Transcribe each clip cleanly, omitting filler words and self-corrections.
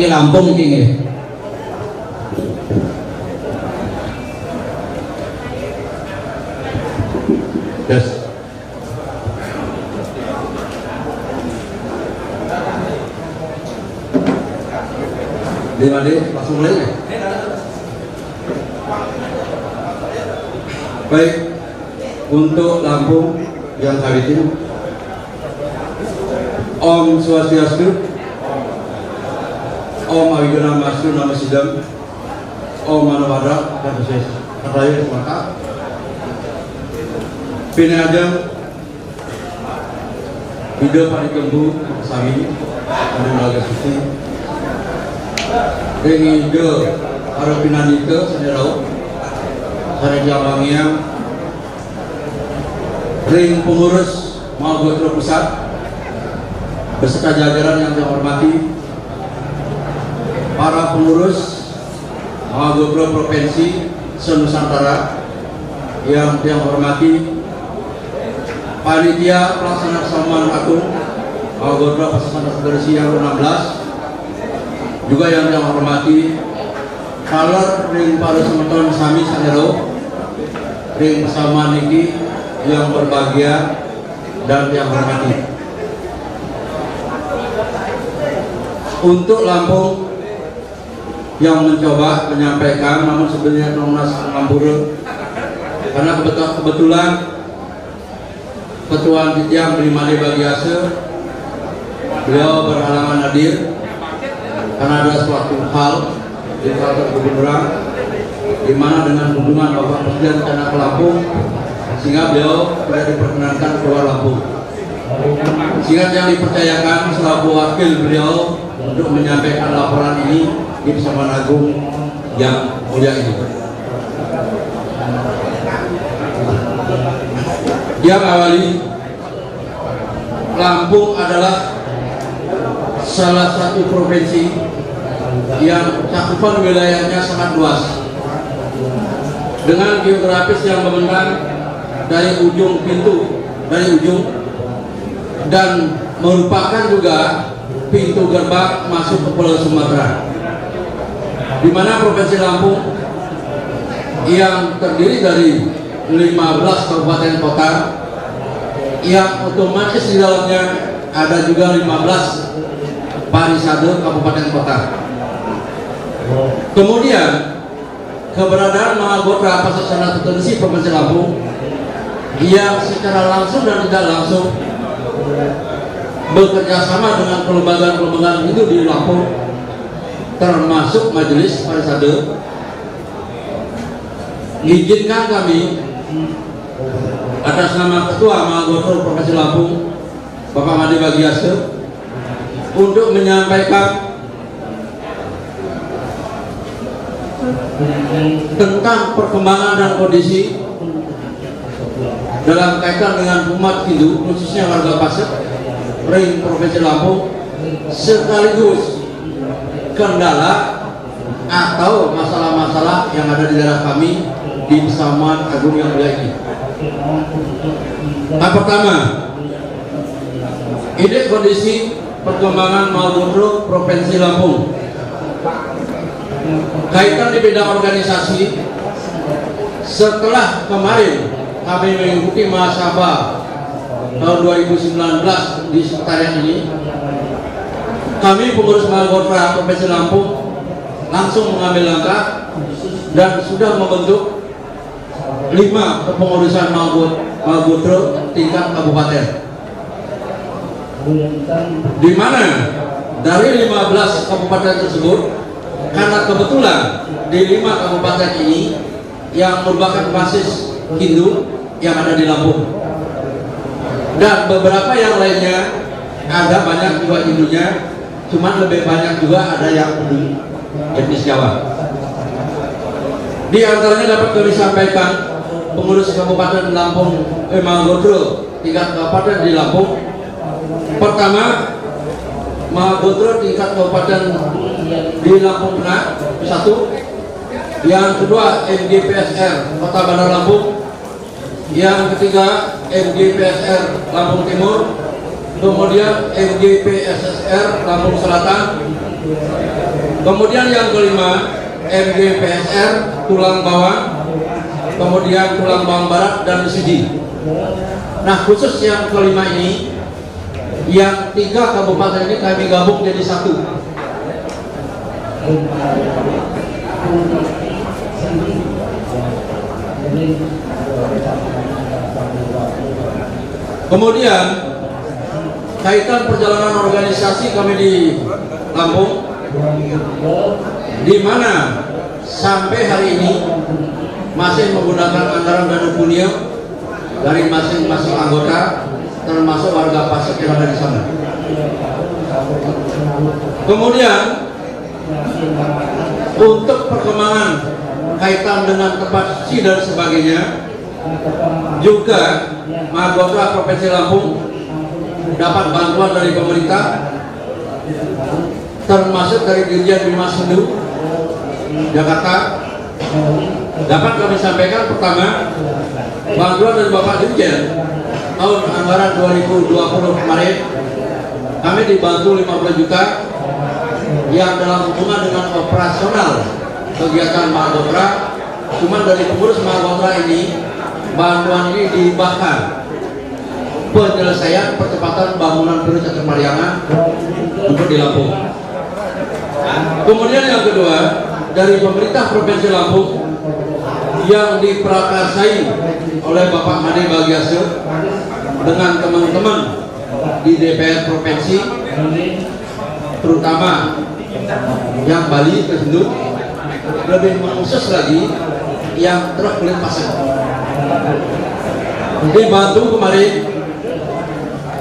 di Lampung ini. Yes. Dimana langsung mulai ya? Baik, untuk Lampung yang hadir, Om Swastiastu, Om Awigana Mastu Nama Sidam, Om Manawada dan Proses Raya Semaka, Pinajam, Video Panikembu Sami, dan Laga Suci, Rengi Ide Arapinanike Senerau, Sari Jalangiang, Ring Pengurus Magotra Pusat, beserta jajaran yang saya hormati, para pengurus Magotra Provinsi Senusantara yang saya hormati, panitia pelaksana Saman Agung Magotra Pasar Federasi yang 16, juga yang saya hormati kaler ring para semeton sami sanero ring bersama niki yang berbahagia dan yang hormati. Untuk Lampung yang mencoba menyampaikan, namun sebenarnya Nongnas Ngampura, karena kebetulan Ketua Titiang Brimade Bagiase beliau berhalangan hadir karena ada suatu hal di kantor Gubernur, di mana dengan kunjungan Bapak Presiden karena ke Lampung, sehingga beliau tidak diperkenankan keluar Lampung. Sehingga yang dipercayakan selaku wakil beliau untuk menyampaikan laporan ini di Pasaman Agung yang mulia ini. Yang awali, Lampung adalah salah satu provinsi yang cakupan wilayahnya sangat luas, dengan geografis yang membentang dari ujung pintu, dari ujung, dan merupakan juga pintu gerbang masuk ke Pulau Sumatera, di mana provinsi Lampung yang terdiri dari 15 kabupaten kota, yang otomatis di dalamnya ada juga 15 parisade kabupaten kota. Kemudian keberadaan Magotra Pasar Sana Tensi Provinsi Lampung yang secara langsung dan tidak langsung bekerja sama dengan kelembagaan-kelembagaan itu di Lampung, termasuk Majelis Parisade, izinkan kami atas nama Ketua Magotra Provinsi Lampung Bapak Made Bagiase untuk menyampaikan tentang perkembangan dan kondisi dalam kaitan dengan umat Hindu, khususnya warga Pasir ring Provinsi Lampung, sekaligus kendala atau masalah-masalah yang ada di daerah kami di Pasaman Agung yang mulia ini. Yang pertama, ini kondisi perkembangan Magotra Provinsi Lampung. Kaitan di bidang organisasi, setelah kemarin kami mengikuti muhasabah tahun 2019 di sekretariat ini, kami pengurus Magotra Provinsi Lampung langsung mengambil langkah dan sudah membentuk 5 kepengurusan Magotra tingkat kabupaten, di mana dari 15 kabupaten tersebut, karena kebetulan di 5 kabupaten ini yang merupakan basis Hindu yang ada di Lampung, dan beberapa yang lainnya ada banyak juga Hindunya, cuman lebih banyak juga ada yang Hindu etnis Jawa. Di antaranya dapat kami sampaikan pengurus Kabupaten Lampung Magotra tingkat kabupaten di Lampung. Pertama, Magotra tingkat kabupaten di Lampung Tengah 1. Yang kedua, MGPSR Kota Bandar Lampung. Yang ketiga, MGPSR Lampung Timur. Kemudian MGPSSR Lampung Selatan. Kemudian yang kelima, MGPSR Tulang Bawang, kemudian Tulang Bawang Barat dan Mesiji. Nah, khusus yang kelima ini, yang 3 kabupaten ini kami gabung jadi satu. Kemudian kaitan perjalanan organisasi kami di Lampung, di mana sampai hari ini masih menggunakan anggaran dana punio dari masing-masing anggota, termasuk warga Pasek yang ada di sana. Kemudian untuk perkembangan kaitan dengan tempat suci dan sebagainya, juga Mahkota Provinsi Lampung dapat bantuan dari pemerintah, termasuk dari Dirjen Bimas Hindu Jakarta. Dapat kami sampaikan, pertama, bantuan dari Bapak Dirjen tahun anggaran 2020 kemarin kami dibantu 50 juta yang dalam hubungan dengan operasional kegiatan Mahkota. Cuma dari pengurus Mahkota ini, bantuan ini dihibahkan penyelesaian percepatan bangunan Pura Catur Pariangan untuk di Lampung. Kemudian yang kedua, dari pemerintah Provinsi Lampung yang diprakarsai oleh Bapak Made Bagiase dengan teman-teman di DPR Provinsi, terutama yang Bali tersebut, lebih khusus lagi yang truk kulit pasir dibantu kemarin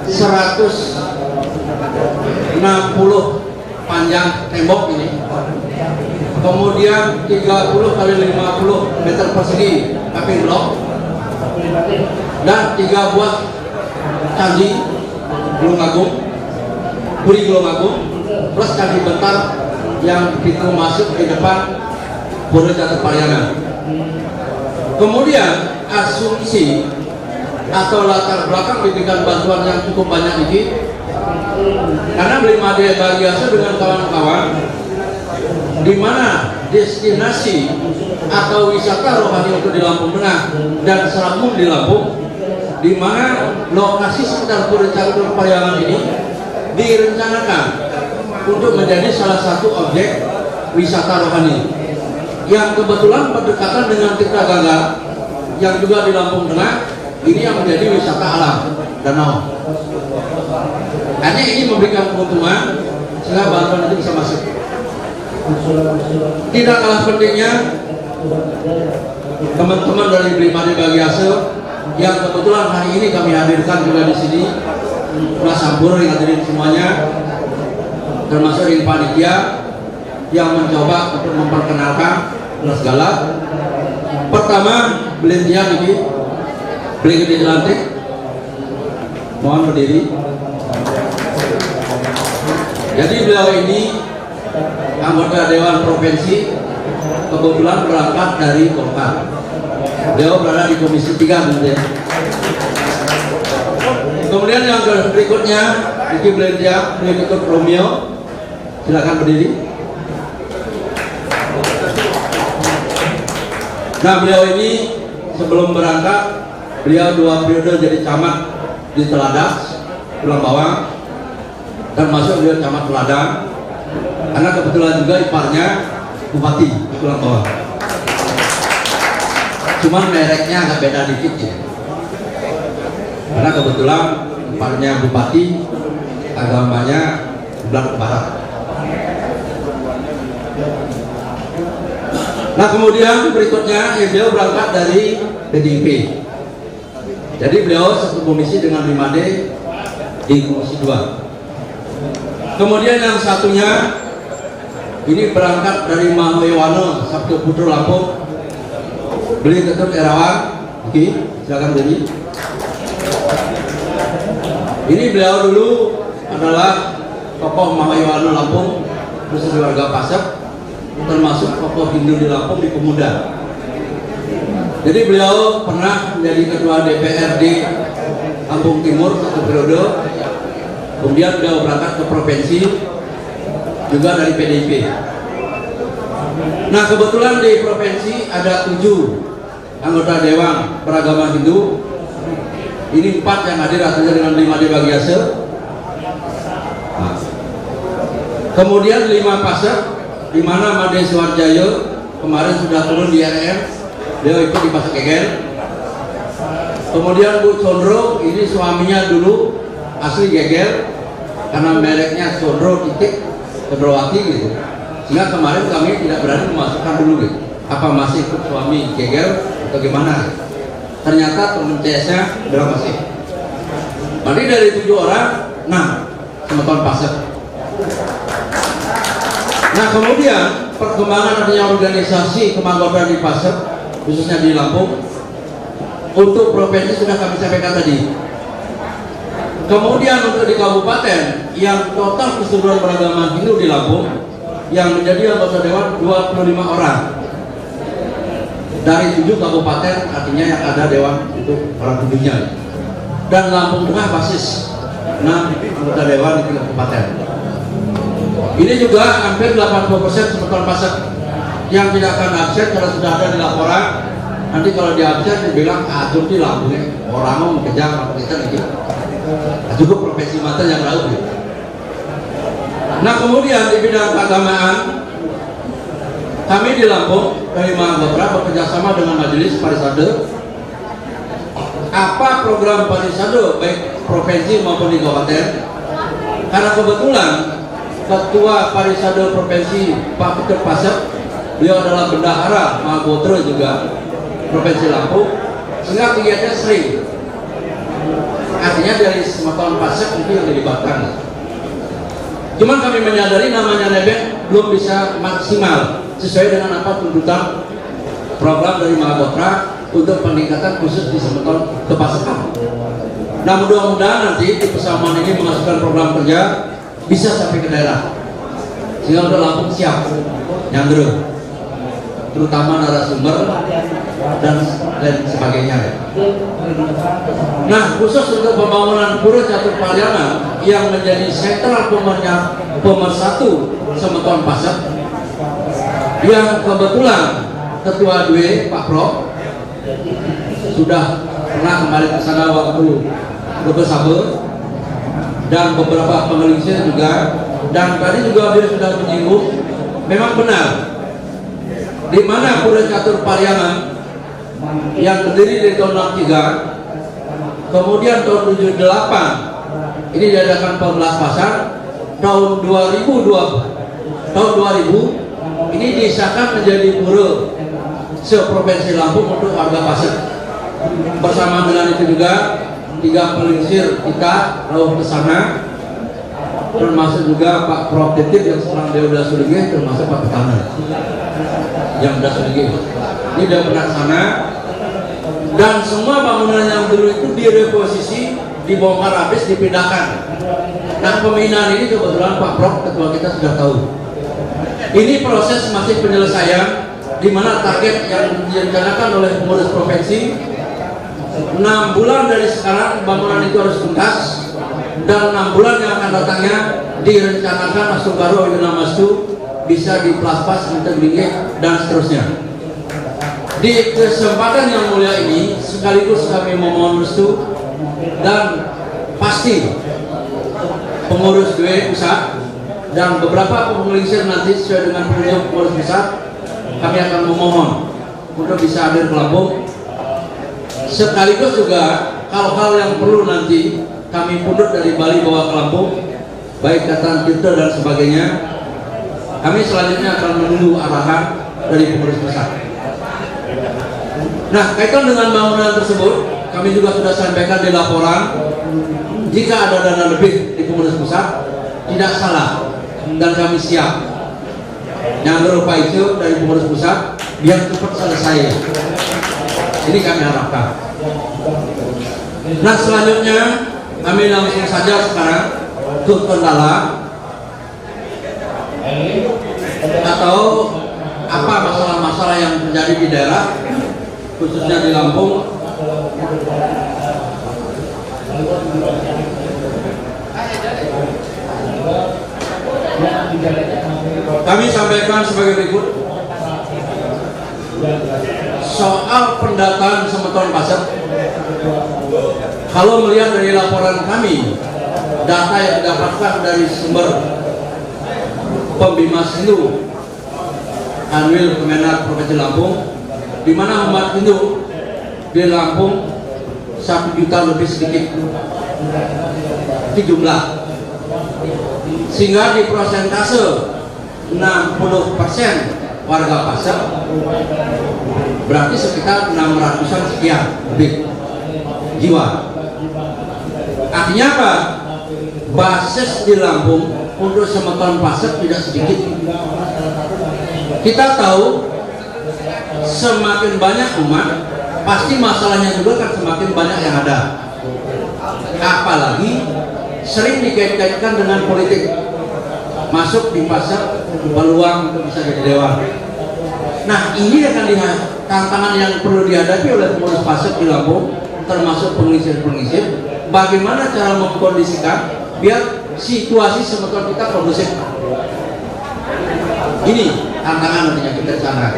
160 panjang tembok ini, kemudian 30 kali 50 meter persegi paving blok, dan 3 buah candi Gunung Agung, Puri Gunung Agung, plus candi bentar yang pintu masuk di depan Pura Catur Pariangan. Kemudian asumsi atau latar belakang diberikan bantuan yang cukup banyak ini, karena Beli Made Bagiase dengan kawan-kawan, di mana destinasi atau wisata rohani untuk di Lampung Tengah dan Serambung di Lampung, di mana lokasi sekitar Pura Catur Pariangan ini direncanakan untuk menjadi salah satu objek wisata rohani yang kebetulan berdekatan dengan Tirta Gangga yang juga di Lampung Tengah, ini yang menjadi wisata alam danau. Hanya ini memberikan keuntungan sehingga bantuan itu bisa masuk. Tidak kalah pentingnya, teman-teman dari Beli Made Bagiase yang kebetulan hari ini kami hadirkan juga di sini, Mas Sampur yang hadirin semuanya, termasuk dari panitia yang mencoba untuk memperkenalkan Mas Galak. Pertama, Belintian ini, Beli Gede Jelantik, mohon berdiri. Jadi beliau ini anggota Dewan Provinsi, kebetulan berangkat dari Golkar. Beliau berada di Komisi 3 kemudian. Kemudian yang berikutnya, Iki Belintian, berikut Romeo, silakan berdiri. Nah, beliau ini sebelum berangkat, beliau 2 periode jadi camat di Teladas, Tulang Bawang, dan masuk beliau camat Peladang, karena kebetulan juga iparnya Bupati Tulang Bawang. Cuman mereknya agak beda dikit ya, karena kebetulan iparnya Bupati, agamanya Belak Barat. Nah, kemudian berikutnya beliau berangkat dari PDIP. Jadi beliau satu komisi dengan Beli Made di Komisi 2. Kemudian yang satunya ini berangkat dari Mahoyewano Sabtu Putra Lampung, Beli Ketut Erawan. Oke, silakan berdiri. Ini beliau dulu adalah tokoh Mahoyewano Lampung, terus warga Pasek, termasuk tokoh Hindu di Lampung di Pemuda. Jadi beliau pernah menjadi ketua DPRD Lampung Timur 1 periode. Kemudian beliau berangkat ke provinsi juga dari PDIP. Nah, kebetulan di provinsi ada 7 anggota Dewan Beragama Hindu. Ini 4 yang hadir, artinya dengan 5 dibagi hasil. Nah, kemudian 5 pasek, di mana Made Suwarjaya kemarin sudah turun di RM, dia ikut di Pasek Geger. Kemudian Bu Condro, ini suaminya dulu asli Geger, karena mereknya Condro titik Condrowati gitu. Sehingga kemarin kami tidak berani memasukkan dulu gitu, apa masih ikut suami Geger atau gimana. Ternyata teman CS-nya bilang masih. Berarti dari 7 orang, 6 Semeton Pasek. Nah, kemudian perkembangan adanya organisasi kemanggotaan di Pasek, khususnya di Lampung, untuk provinsi sudah kami sampaikan tadi. Kemudian untuk di kabupaten, yang total keseluruhan beragama Hindu di Lampung yang menjadi anggota dewan 25 orang dari 7 kabupaten, artinya yang ada dewan itu orang Hindunya. Dan Lampung Tengah basis 6 anggota dewan di kabupaten. Ini juga hampir 80% Semeton Pasek yang tidak akan absen karena sudah ada di laporan. Nanti kalau di absen dibilang atur di Lampungnya orang mau kejar apa kita gitu. Cukup profesi mata yang lalu. Nah, kemudian di bidang keagamaan, kami di Lampung dari Mahagotra bekerjasama dengan Majelis Parisade. Apa program Parisade baik provinsi maupun di kabupaten? Karena kebetulan Ketua Parisade Provinsi Pak Peter Pasek, beliau adalah bendahara Mahagotra juga Provinsi Lampung, sehingga kegiatannya sering. Artinya dari Semeton Pasek itu yang dilibatkan. Cuman kami menyadari namanya nebeng belum bisa maksimal sesuai dengan apa tuntutan program dari Mahagotra untuk peningkatan khusus di Semeton Kepasekan. Nah, mudah-mudahan nanti di persamaan ini menghasilkan program kerja bisa sampai ke daerah, sehingga udah Lampung siap nyandro, terutama narasumber dan lain sebagainya. Nah, khusus untuk pembangunan Pura Catur Pariangan yang menjadi sentral pemersatu Semeton Pasek, yang kebetulan Ketua DW Pak Prof sudah pernah kembali ke sana waktu bersama dan beberapa pengelisir juga, dan tadi juga dia sudah menyinggung memang benar di mana Pura Catur Pariangan yang berdiri dari tahun 63, kemudian tahun 78 ini diadakan 14 pasar, tahun 2000 ini disahkan menjadi pura se-provinsi Lampung untuk warga Pasek. Bersama dengan itu juga 3 pelingsir kita lalu ke sana, termasuk juga Pak Prof Titip yang sekarang dia udah suligih, termasuk Pak Petana yang udah suligih. Ini udah pernah sana, dan semua bangunan yang dulu itu direposisi, dibongkar habis, dipindahkan. Nah, pembinaan ini kebetulan Pak Prof ketua kita sudah tahu. Ini proses masih penyelesaian, di mana target yang direncanakan oleh pengurus provinsi 6 bulan dari sekarang bangunan itu harus tuntas, dan 6 bulan yang akan datangnya direncanakan Astu Baru Mastu bisa diplaspas, integritas dan seterusnya. Di kesempatan yang mulia ini sekaligus kami memohon restu dan pasti pengurus DW pusat dan beberapa pengelisir nanti sesuai dengan petunjuk pengurus pusat, kami akan memohon untuk bisa hadir ke Lampung. Sekaligus juga hal-hal yang perlu nanti kami punut dari Bali bawa ke Lampung, baik data filter dan sebagainya. Kami selanjutnya akan menunggu arahan dari pengurus pusat. Nah, kaitan dengan bangunan tersebut, kami juga sudah sampaikan di laporan, jika ada dana lebih di pengurus pusat tidak salah, dan kami siap yang berupa itu dari pengurus pusat biar cepat selesai. Ini kami harapkan. Nah, selanjutnya kami langsung saja sekarang ke kendala atau apa masalah-masalah yang terjadi di daerah, khususnya di Lampung. pendataan Semeton Pasek, kalau melihat dari laporan kami, data yang didapatkan dari sumber Pembimas Hindu Anwil Kemenak Provinsi Lampung, di mana umat Hindu di Lampung 1 juta lebih sedikit di jumlah, sehingga di persentase 60% warga Pasek berarti sekitar 600-an sekian lebih jiwa. Artinya apa? Basis di Lampung untuk Semeton Pasek tidak sedikit. Kita tahu semakin banyak umat, pasti masalahnya juga kan semakin banyak yang ada. Apalagi sering dikait-kaitkan dengan politik. Masuk di Pasek peluang untuk bisa jadi dewan. Nah, ini akan tantangan yang perlu dihadapi oleh pengurus Pasek di Lampung, termasuk pengisir-pengisir. Bagaimana cara mengkondisikan biar situasi Semeton kita kondusif. Ini tantangan nantinya kita sana.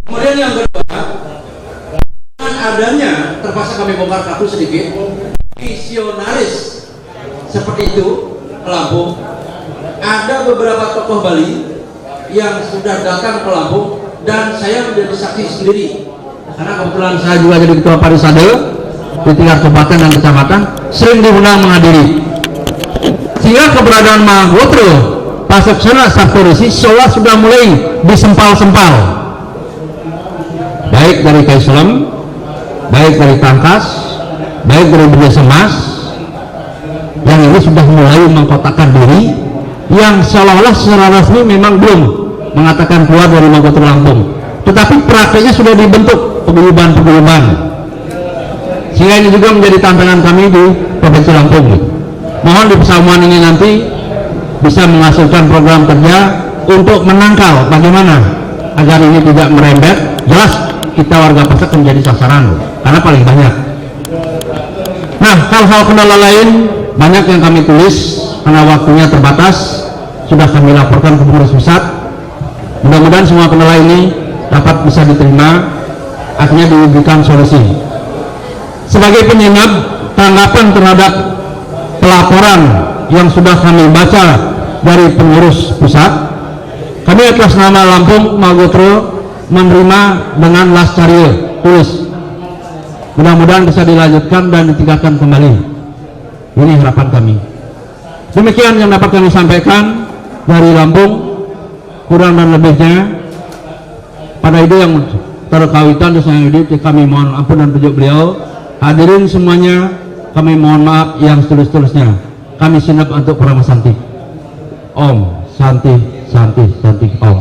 Kemudian yang kedua, dengan adanya terpaksa kami bongkar kartu sedikit, visionaris seperti itu ke Lampung. Ada beberapa tokoh Bali yang sudah datang ke Lampung dan saya menjadi saksi sendiri. Karena kebetulan saya juga jadi ketua Parisade di tingkat kabupaten dan kecamatan, sering diundang menghadiri. Sehingga keberadaan Mahagotro Paseksana Saktorisi seolah sudah mulai disempal-sempal, baik dari Kaisulem, baik dari Tangkas, baik dari Belia Semas, yang ini sudah mulai mengkotakkan diri, yang seolah-olah secara resmi memang belum mengatakan keluar dari Mahagotro Lampung, tetapi prakteknya sudah dibentuk paguyuban-paguyuban. Sehingga ini juga menjadi tantangan kami di Provinsi Lampung. Mohon di persamuan ini nanti bisa menghasilkan program kerja untuk menangkal bagaimana agar ini tidak merembet. Jelas kita warga Pasek menjadi sasaran karena paling banyak. Nah, hal-hal kendala lain banyak yang kami tulis karena waktunya terbatas, sudah kami laporkan ke pengurus pusat. Mudah-mudahan semua kendala ini dapat bisa diterima, akhirnya diberikan solusi. Sebagai penyimak tanggapan terhadap pelaporan yang sudah kami baca dari pengurus pusat, kami atas nama Lampung Mahagotro menerima dengan lascarie tulis. Mudah-mudahan bisa dilanjutkan dan ditingkatkan kembali. Ini harapan kami. Demikian yang dapat kami sampaikan dari Lampung, kurang dan lebihnya pada ide yang terkawitan kami mohon ampun dan petunjuk beliau. Hadirin semuanya, kami mohon maaf yang setulus-tulusnya. Kami sinap untuk Purama Santi. Om Santi Santi Santi Om.